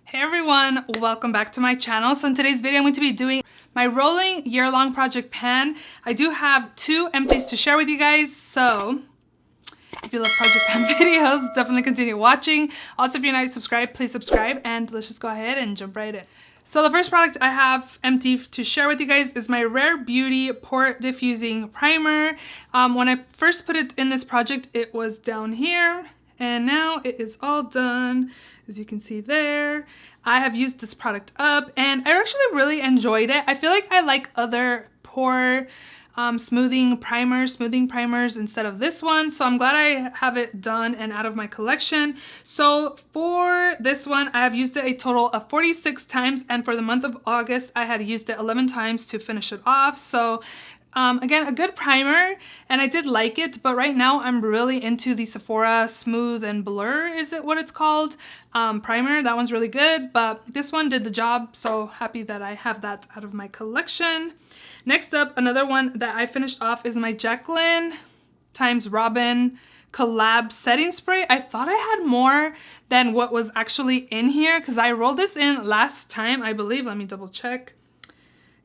Hey everyone, welcome back to my channel. So in today's video, I'm going to be doing my rolling year-long project pan. I do have 2 empties to share with you guys, so if you love project pan videos, definitely continue watching. Also, if you're not subscribed, please subscribe, and let's just go ahead and jump right in. So the first product I have empty to share with you guys is my Rare Beauty Pore Diffusing Primer. When I first put it in this project, it was down here, and now it is all done. As you can see there, I have used this product up and I actually really enjoyed it. I feel like I like other pore smoothing primers instead of this one, so I'm glad I have it done and out of my collection. So for this one, I have used it a total of 46 times, and for the month of August, I had used it 11 times to finish it off. So again, a good primer, and I did like it, but right now I'm really into the Sephora Smooth and Blur, is it what it's called? Primer. That one's really good, but this one did the job, so happy that I have that out of my collection. Next up, another one that I finished off is my Jaclyn x Robin collab setting spray. I thought I had more than what was actually in here because I rolled this in last time, I believe. Let me double check.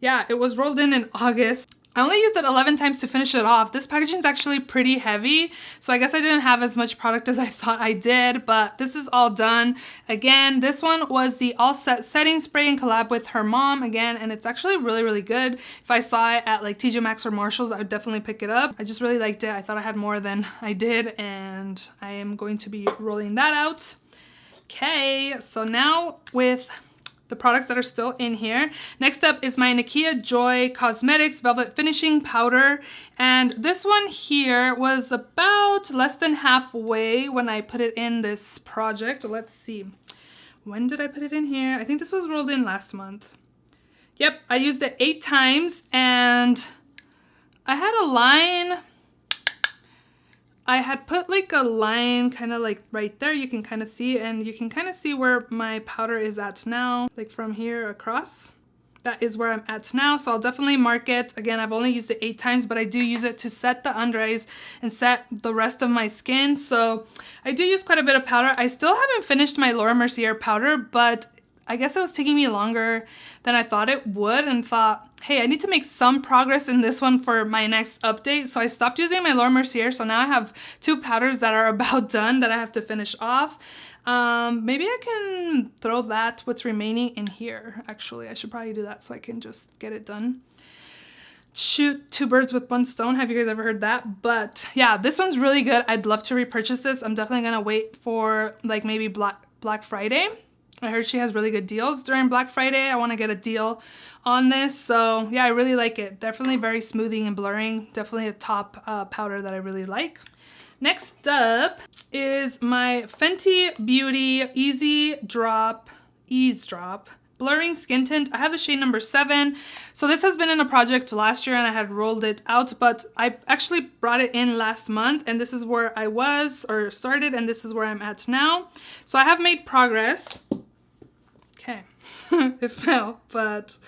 Yeah, it was rolled in August. I only used it 11 times to finish it off. This packaging is actually pretty heavy, so I guess I didn't have as much product as I thought I did, but this is all done. Again, this one was the All Set Setting Spray in collab with her mom again, and it's actually really, really good. If I saw it at like TJ Maxx or Marshalls, I would definitely pick it up. I just really liked it. I thought I had more than I did, and I am going to be rolling that out. Okay, so now with the products that are still in here. Next up is my Nakia Joy Cosmetics Velvet Finishing Powder. And this one here was about less than halfway when I put it in this project. Let's see. When did I put it in here? I think this was rolled in last month. Yep, I used it 8 times and I had a line. I had put like a line kind of like right there, you can kind of see, and you can kind of see where my powder is at now, like from here across. That is where I'm at now, so I'll definitely mark it. Again, I've only used it 8 times, but I do use it to set the under eyes and set the rest of my skin, so I do use quite a bit of powder. I still haven't finished my Laura Mercier powder, but I guess it was taking me longer than I thought it would, and thought, hey, I need to make some progress in this one for my next update. So I stopped using my Laura Mercier, so now I have 2 powders that are about done that I have to finish off. Maybe I can throw what's remaining in here. Actually, I should probably do that so I can just get it done. Shoot 2 birds with 1 stone. Have you guys ever heard that? But yeah, this one's really good. I'd love to repurchase this. I'm definitely gonna wait for like maybe Black Friday. I heard she has really good deals during Black Friday. I want to get a deal on this. So yeah, I really like it. Definitely very smoothing and blurring. Definitely a top powder that I really like. Next up is my Fenty Beauty Eavesdrop Blurring Skin Tint. I have the shade number 7. So this has been in a project last year and I had rolled it out, but I actually brought it in last month, and this is where I was or started, and this is where I'm at now. So I have made progress. Okay, it fell, but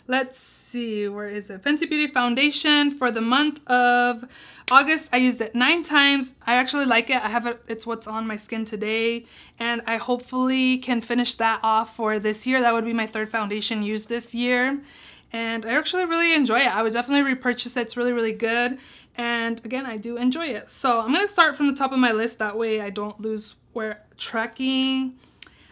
let's see, where is it? Fenty Beauty Foundation for the month of August. I used it 9 times. I actually like it. I have it, it's what's on my skin today, and I hopefully can finish that off for this year. That would be my 3rd foundation used this year, and I actually really enjoy it. I would definitely repurchase it. It's really, really good, and again, I do enjoy it. So I'm going to start from the top of my list, that way I don't lose where tracking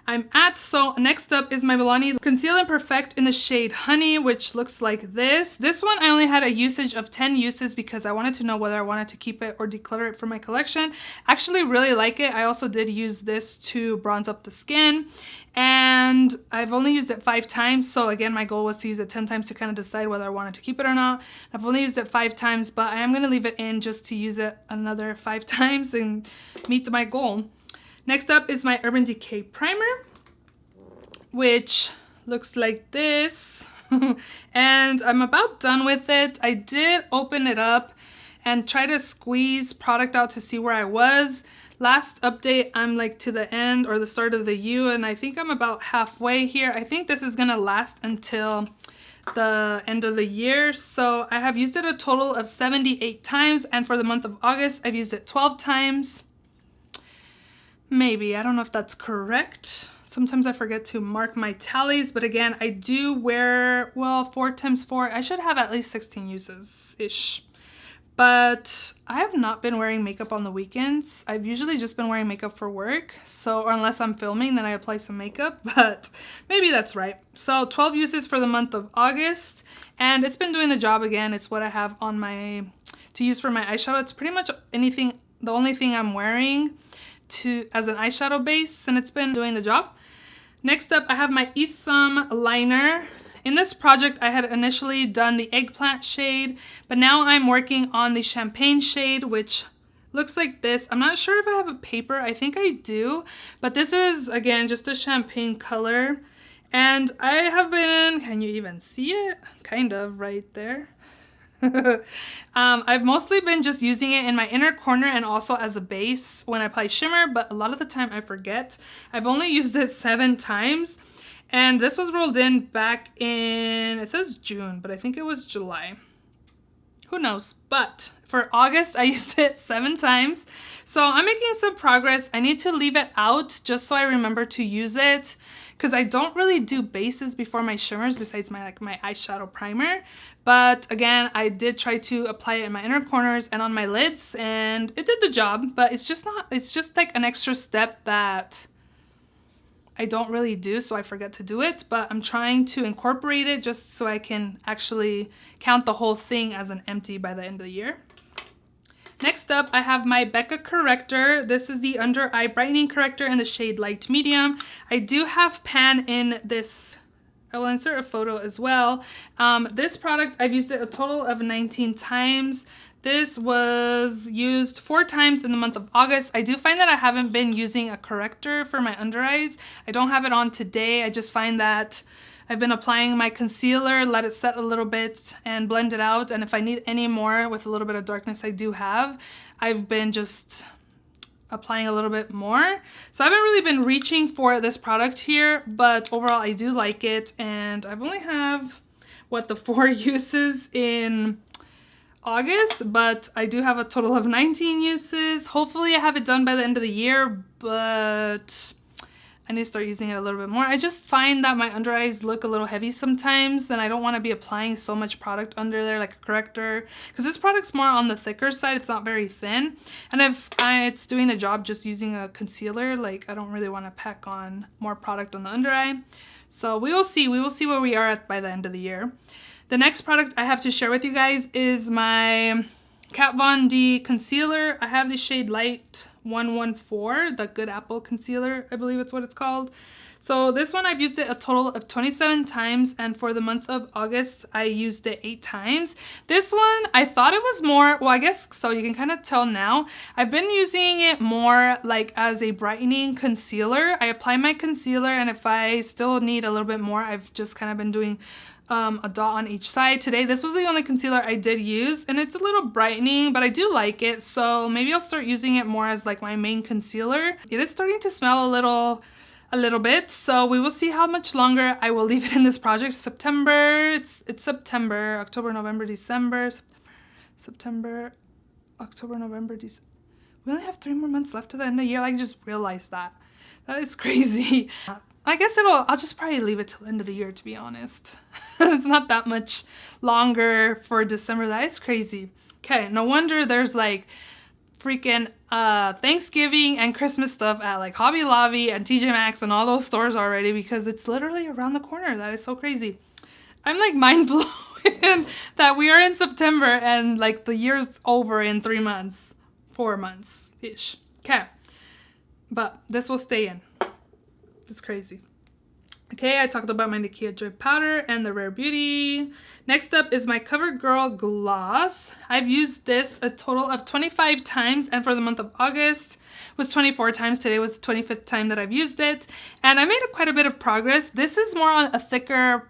I'm at. So next up is my Milani Conceal and Perfect in the shade Honey, which looks like this. This one I only had a usage of 10 uses because I wanted to know whether I wanted to keep it or declutter it for my collection. Actually really like it. I also did use this to bronze up the skin, and I've only used it 5 times. So again, my goal was to use it 10 times to kind of decide whether I wanted to keep it or not. I've only used it 5 times, but I am going to leave it in just to use it another 5 times and meet my goal. Next up is my Urban Decay Primer, which looks like this. And I'm about done with it. I did open it up and try to squeeze product out to see where I was. Last update, I'm like to the end or the start of the U, and I think I'm about halfway here. I think this is gonna last until the end of the year. So I have used it a total of 78 times, and for the month of August, I've used it 12 times. Maybe, I don't know if that's correct. Sometimes I forget to mark my tallies, but again, I do wear, well, 4 times 4. I should have at least 16 uses-ish. But I have not been wearing makeup on the weekends. I've usually just been wearing makeup for work. So, or unless I'm filming, then I apply some makeup, but maybe that's right. So 12 uses for the month of August, and it's been doing the job again. It's what I have on to use for my eyeshadow. It's pretty much anything, the only thing I'm wearing as an eyeshadow base, and it's been doing the job. Next up, I have my Isam liner. In this project, I had initially done the eggplant shade, but now I'm working on the champagne shade, which looks like this. I'm not sure if I have a paper. I think I do, but this is, again, just a champagne color. And I have been, can you even see it? Kind of right there. I've mostly been just using it in my inner corner and also as a base when I apply shimmer, but a lot of the time I forget. I've only used it 7 times. And this was rolled in back in, it says June, but I think it was July. Who knows? But for August, I used it 7 times. So I'm making some progress. I need to leave it out just so I remember to use it, because I don't really do bases before my shimmers besides my eyeshadow primer. But again, I did try to apply it in my inner corners and on my lids, and it did the job, but it's just like an extra step that I don't really do, so I forget to do it, but I'm trying to incorporate it just so I can actually count the whole thing as an empty by the end of the year. Next up, I have my Becca corrector. This is the under eye brightening corrector in the shade light medium. I do have pan in this. I will insert a photo as well. This product, I've used it a total of 19 times. This was used 4 times in the month of August. I do find that I haven't been using a corrector for my under eyes. I don't have it on today. I just find that I've been applying my concealer, let it set a little bit and blend it out. And if I need any more with a little bit of darkness, I do have. I've been just applying a little bit more. So I haven't really been reaching for this product here, but overall I do like it. And I've only have, the 4 uses in August, but I do have a total of 19 uses. Hopefully I have it done by the end of the year, but I need to start using it a little bit more. I just find that my under eyes look a little heavy sometimes, and I don't want to be applying so much product under there like a corrector, because this product's more on the thicker side. It's not very thin, and if it's doing the job just using a concealer, like I don't really want to pack on more product on the under eye. So we will see where we are at by the end of the year. The next product I have to share with you guys is my Kat Von D concealer. I have the shade Light 114, the Good Apple concealer, I believe it's what it's called. So this one I've used it a total of 27 times, and for the month of August I used it 8 times. This one I thought it was more, well I guess so, you can kind of tell now. I've been using it more like as a brightening concealer. I apply my concealer, and if I still need a little bit more, I've just kind of been doing a dot on each side. Today this was the only concealer I did use, and it's a little brightening, but I do like it, so maybe I'll start using it more as like my main concealer. It is starting to smell a little bit, so we will see how much longer I will leave it in this project. September, it's September, October, November, December, September, October, November, December. We only have 3 more months left to the end of the year. I just realized that. That is crazy. I guess I'll just probably leave it till the end of the year, to be honest. It's not that much longer for December. That is crazy. Okay, no wonder there's like freaking Thanksgiving and Christmas stuff at like Hobby Lobby and TJ Maxx and all those stores already, because it's literally around the corner. That is so crazy. I'm like mind blown that we are in September and like the year's over in 3 months, 4 months-ish. Okay, but this will stay in. It's crazy. Okay, I talked about my Nakia Joy powder and the Rare Beauty. Next up is my CoverGirl gloss. I've used this a total of 25 times, and for the month of August was 24 times. Today was the 25th time that I've used it, and I made quite a bit of progress. This is more on a thicker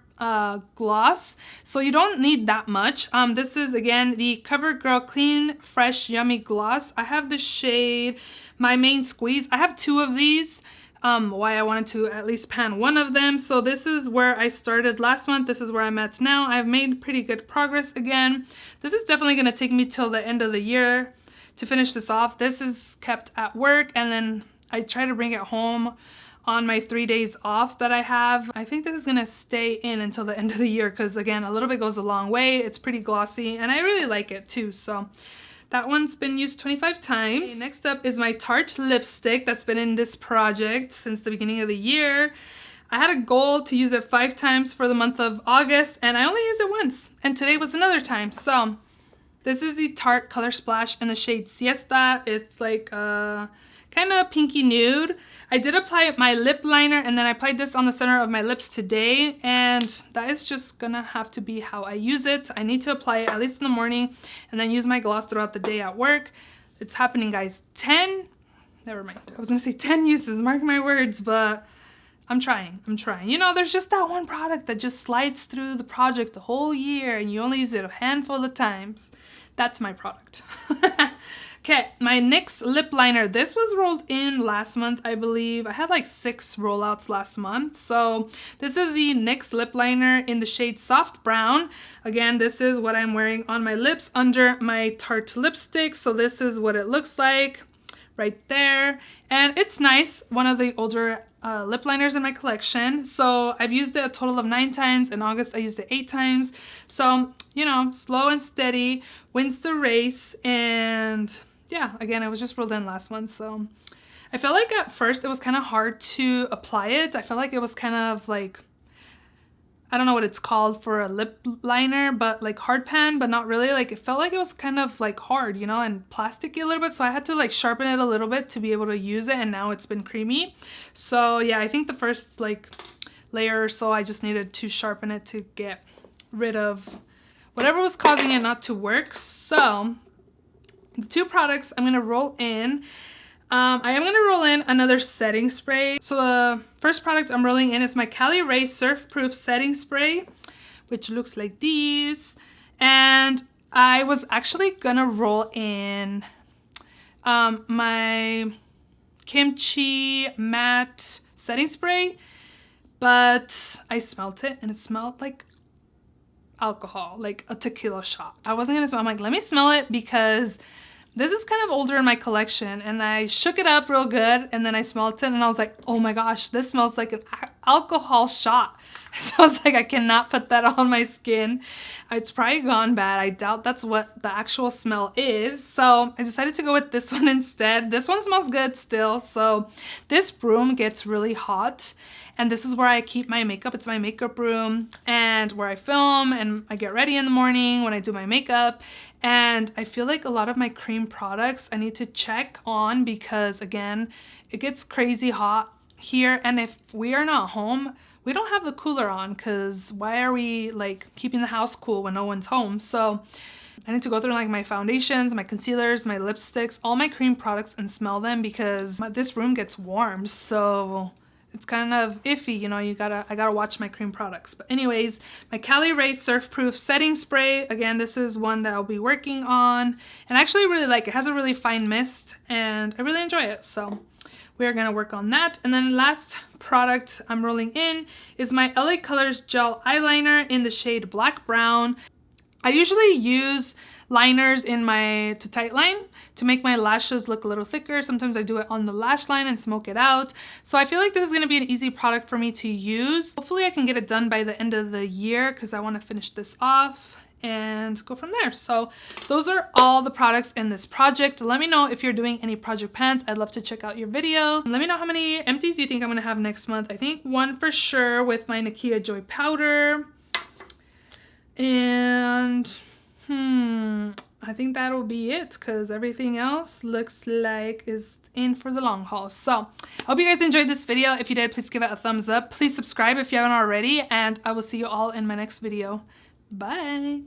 gloss, so you don't need that much. This is again the CoverGirl Clean Fresh Yummy Gloss. I have the shade My Main Squeeze. I have 2 of these. Why I wanted to at least pan one of them. So this is where I started last month. This is where I'm at now. I've made pretty good progress again. This is definitely going to take me till the end of the year to finish this off. This is kept at work, and then I try to bring it home on my 3 days off that I have. I think this is gonna stay in until the end of the year because again, a little bit goes a long way. It's pretty glossy and I really like it too. So that one's been used 25 times. Okay, next up is my Tarte lipstick that's been in this project since the beginning of the year. I had a goal to use it 5 times for the month of August and I only used it once. And today was another time. So this is the Tarte Color Splash in the shade Siesta. It's like kind of pinky nude. I did apply my lip liner and then I applied this on the center of my lips today, and that is just gonna have to be how I use it. I need to apply it at least in the morning and then use my gloss throughout the day at work. It's happening, guys. 10 uses, mark my words, but I'm trying. You know, there's just that one product that just slides through the project the whole year and you only use it a handful of times. That's my product. Okay, my NYX lip liner. This was rolled in last month, I believe. I had like 6 rollouts last month. So this is the NYX lip liner in the shade Soft Brown. Again, this is what I'm wearing on my lips under my Tarte lipstick. So this is what it looks like right there. And it's nice. One of the older lip liners in my collection. So I've used it a total of 9 times. In August, I used it 8 times. So, you know, slow and steady wins the race. And yeah, again, it was just rolled in last month. So I felt like at first it was kind of hard to apply it. I felt like it was kind of like, I don't know what it's called for a lip liner, but like hard pan, but not really. Like it felt like it was kind of like hard, you know, and plasticky a little bit. So I had to like sharpen it a little bit to be able to use it. And now it's been creamy. So yeah, I think the first like layer or so, I just needed to sharpen it to get rid of whatever was causing it not to work. So the 2 products I'm going to roll in. I am going to roll in another setting spray. So the first product I'm rolling in is my Cali Ray Surf Proof Setting Spray, which looks like these. And I was actually going to roll in my Kimchi Matte Setting Spray, but I smelled it and it smelled like alcohol, like a tequila shot. I wasn't going to smell. I'm like, let me smell it because this is kind of older in my collection, and I shook it up real good and then I smelled it and I was like, oh my gosh, this smells like an alcohol shot. So I was like, I cannot put that on my skin. It's probably gone bad. I doubt that's what the actual smell is. So I decided to go with this one instead. This one smells good still. So this room gets really hot and this is where I keep my makeup. It's my makeup room and where I film and I get ready in the morning when I do my makeup. And I feel like a lot of my cream products I need to check on because again, it gets crazy hot here. And if we are not home, we don't have the cooler on because why are we like keeping the house cool when no one's home? So I need to go through like my foundations, my concealers, my lipsticks, all my cream products and smell them because this room gets warm. So it's kind of iffy, you know, I gotta watch my cream products. But anyways, my Cali Ray Surf Proof Setting Spray. Again, this is one that I'll be working on. And I actually really like it. It has a really fine mist and I really enjoy it. So we're gonna work on that. And then last product I'm rolling in is my LA Colors Gel Eyeliner in the shade Black Brown. I usually use liners in my to tight line to make my lashes look a little thicker. Sometimes I do it on the lash line and smoke it out. So I feel like this is going to be an easy product for me to use. Hopefully I can get it done by the end of the year because I want to finish this off and go from there. So those are all the products in this project. Let me know if you're doing any project pans. I'd love to check out your video. Let me know how many empties you think I'm going to have next month. I think 1 for sure with my Nakia Joy powder. And I think that'll be it because everything else looks like is in for the long haul. So I hope you guys enjoyed this video. If you did, please give it a thumbs up. Please subscribe if you haven't already, and I will see you all in my next video. Bye.